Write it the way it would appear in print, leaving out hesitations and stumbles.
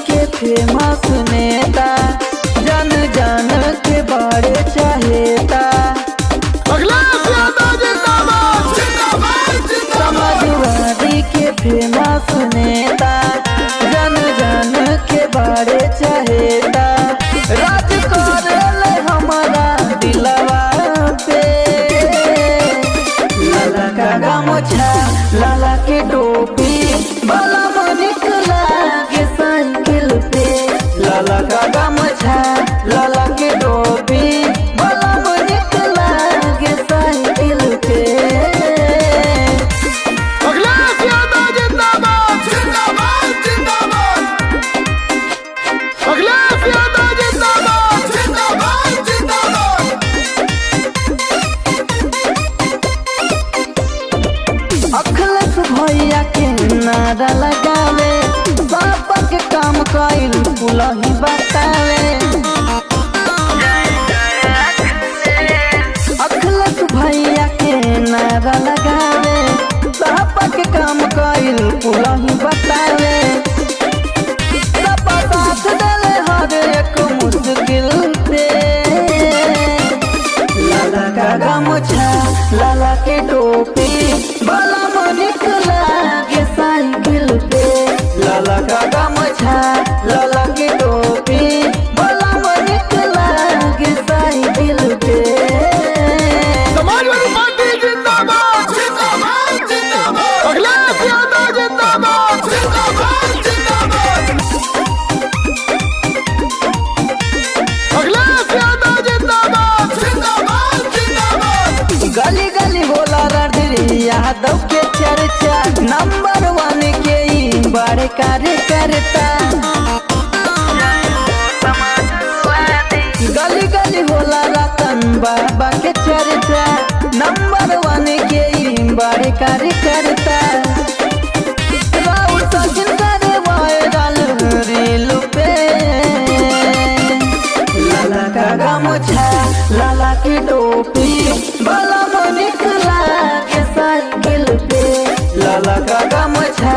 के फेमस नेता, जन जन के बड़े चाहेता। समाजवादी के फेमस नेता, जन जन के बड़े चाहेता। राज करेले हमारा दिलवा पे, लाला का गमछा लाला के टोपी, बाला मनिक लागे साइकिल पे। लाला का गमछा लाला के टोपी, बाला मनिक लागे साइकिल पे। अखिलेश भैया के नारा लगावे, बाबा के काम कइल पुलही बतावे। अखिलेश भैया के नारा लगावे, बाबा के काम कइल पुलही बतावे। सबा साथ देले हर एक मुश्किल पे, लाला का गमछा लाला के टोपी, बाला मनिक लागे साइकिल पे। लाला का गमछा लाला के टोपी, बाला मनिक लागे साइकिल पे। समाजवादी पार्टी जिंदाबाद जिंदाबाद जिंदाबाद, अखिलेश यादव जिंदाबाद जिंदाबाद जिंदाबाद, अखिलेश यादव जिंदाबाद जिंदाबाद जिंदाबाद। गली गली होला रणधीर यादव के चर्चा, नंबर 1 के ही बड़े कार्यकर्ता। गली गली होला रतन बाबा के चर्चा, नंबर 1 के ही बड़े कार्यकर्ता। राउर सचिन करे वायरल रील पे, लाला का गमछा लाला की टोपी, बाला मनिक लागे साइकिल पे। लाला का गमछा